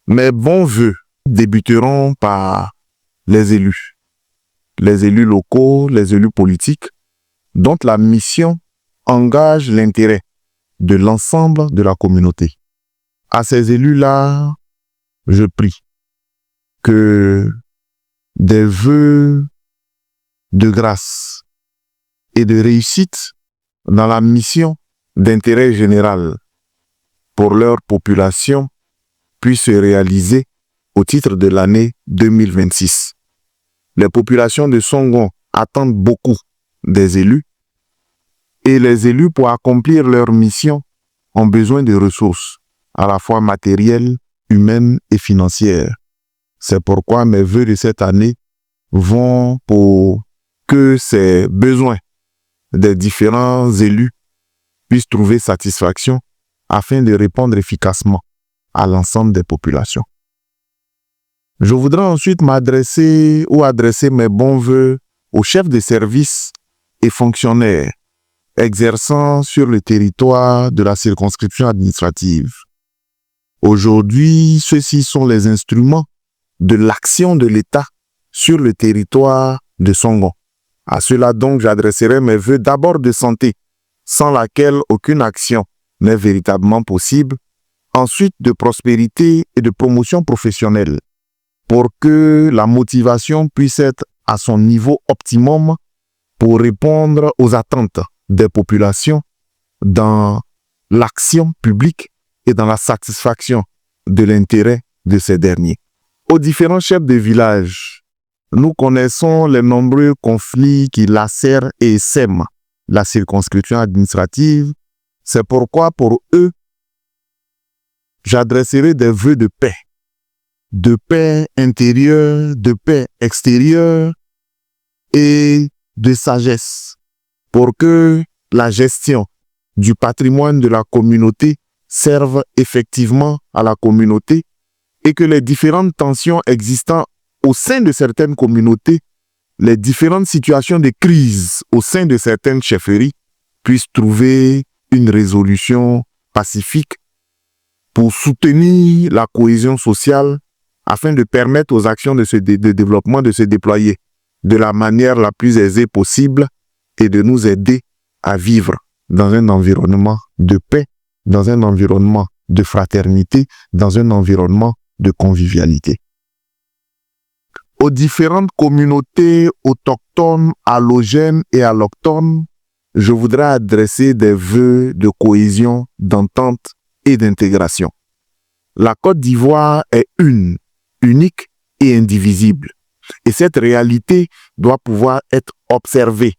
Mes bons vœux débuteront par les élus locaux, les élus politiques, dont la mission engage l'intérêt de l'ensemble de la communauté. À ces élus-là, je prie que des vœux de grâce et de réussite dans la mission d'intérêt général pour leur population puissent se réaliser au titre de l'année 2026. Les populations de Songon attendent beaucoup des élus et les élus, pour accomplir leur mission, ont besoin de ressources, à la fois matérielles, humaines et financières. C'est pourquoi mes vœux de cette année vont pour que ces besoins des différents élus puissent trouver satisfaction afin de répondre efficacement à l'ensemble des populations. Je voudrais ensuite adresser mes bons vœux aux chefs de service et fonctionnaires exerçant sur le territoire de la circonscription administrative. Aujourd'hui, ceux-ci sont les instruments de l'action de l'État sur le territoire de Songon. À cela donc, j'adresserai mes vœux d'abord de santé, sans laquelle aucune action n'est véritablement possible, ensuite de prospérité et de promotion professionnelle, pour que la motivation puisse être à son niveau optimum pour répondre aux attentes des populations dans l'action publique et dans la satisfaction de l'intérêt de ces derniers. Aux différents chefs de village, nous connaissons les nombreux conflits qui lacèrent et sèment la circonscription administrative. C'est pourquoi pour eux, j'adresserai des vœux de paix intérieure, de paix extérieure et de sagesse, pour que la gestion du patrimoine de la communauté serve effectivement à la communauté et que les différentes tensions existant au sein de certaines communautés, les différentes situations de crise au sein de certaines chefferies puissent trouver une résolution pacifique pour soutenir la cohésion sociale afin de permettre aux actions de développement de se déployer de la manière la plus aisée possible et de nous aider à vivre dans un environnement de paix, dans un environnement de fraternité, dans un environnement de convivialité. Aux différentes communautés autochtones, allogènes et allochtones, je voudrais adresser des vœux de cohésion, d'entente et d'intégration. La Côte d'Ivoire est unique et indivisible. Et cette réalité doit pouvoir être observée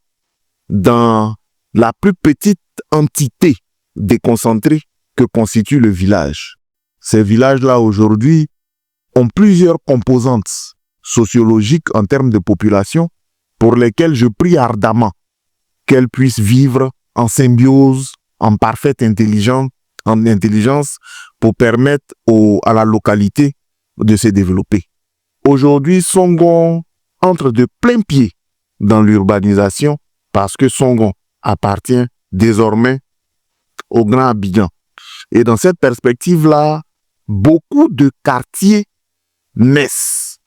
dans la plus petite entité déconcentrée que constitue le village. Ces villages-là aujourd'hui ont plusieurs composantes sociologiques en termes de population pour lesquelles je prie ardemment qu'elles puissent vivre en symbiose, en parfaite intelligence pour permettre à la localité de se développer. Aujourd'hui, Songon entre de plein pied dans l'urbanisation parce que Songon appartient désormais au Grand Abidjan. Et dans cette perspective-là, beaucoup de quartiers naissent.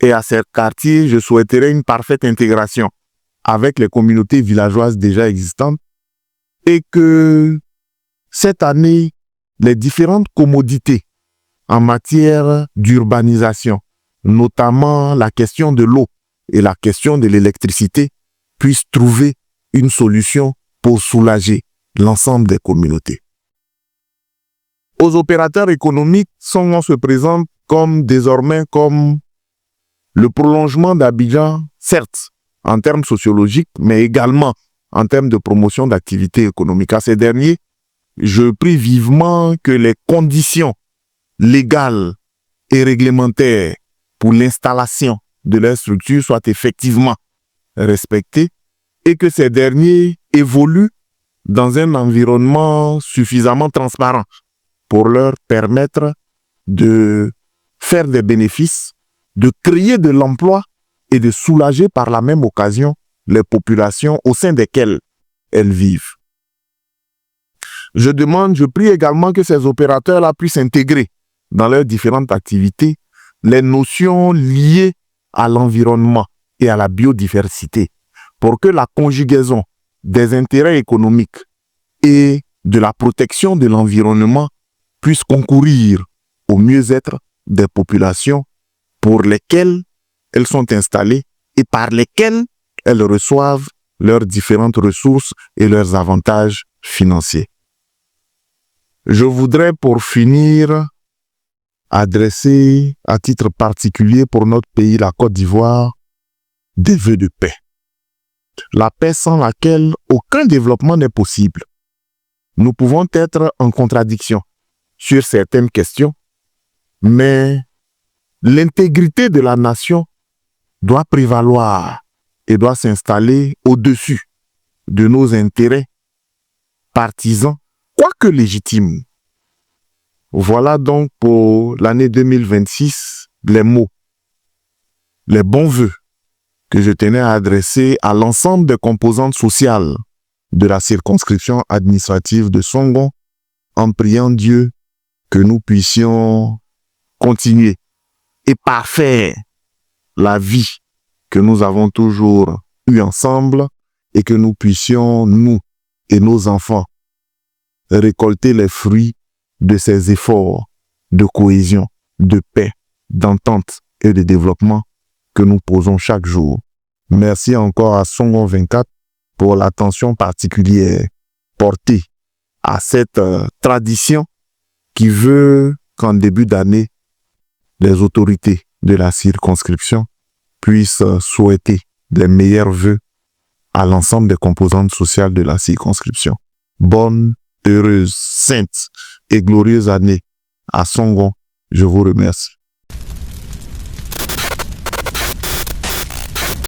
Et à ces quartiers, je souhaiterais une parfaite intégration avec les communautés villageoises déjà existantes et que cette année, les différentes commodités en matière d'urbanisation, notamment la question de l'eau et la question de l'électricité, puissent trouver une solution pour soulager l'ensemble des communautés. Aux opérateurs économiques, Songon se présente désormais comme le prolongement d'Abidjan, certes, en termes sociologiques, mais également en termes de promotion d'activités économiques. À ces derniers, je prie vivement que les conditions légales et réglementaires pour l'installation de leurs structures soient effectivement respectées et que ces derniers évoluent dans un environnement suffisamment transparent pour leur permettre de faire des bénéfices, de créer de l'emploi et de soulager par la même occasion les populations au sein desquelles elles vivent. Je prie également que ces opérateurs-là puissent intégrer dans leurs différentes activités les notions liées à l'environnement et à la biodiversité pour que la conjugaison des intérêts économiques et de la protection de l'environnement puisse concourir au mieux-être des populations pour lesquelles elles sont installées et par lesquelles elles reçoivent leurs différentes ressources et leurs avantages financiers. Je voudrais pour finir adresser à titre particulier pour notre pays, la Côte d'Ivoire, des vœux de paix. La paix sans laquelle aucun développement n'est possible. Nous pouvons être en contradiction sur certaines questions, mais l'intégrité de la nation doit prévaloir et doit s'installer au-dessus de nos intérêts partisans, quoique légitimes. Voilà donc pour l'année 2026 les mots, les bons vœux que je tenais à adresser à l'ensemble des composantes sociales de la circonscription administrative de Songon, en priant Dieu que nous puissions continuer et parfaire la vie que nous avons toujours eue ensemble et que nous puissions, nous et nos enfants, récolter les fruits de ces efforts de cohésion, de paix, d'entente et de développement que nous posons chaque jour. Merci encore à Songon 24 pour l'attention particulière portée à cette tradition qui veut qu'en début d'année, les autorités de la circonscription puissent souhaiter les meilleurs vœux à l'ensemble des composantes sociales de la circonscription. Bonne, heureuse, sainte et glorieuse année à Songon. Je vous remercie.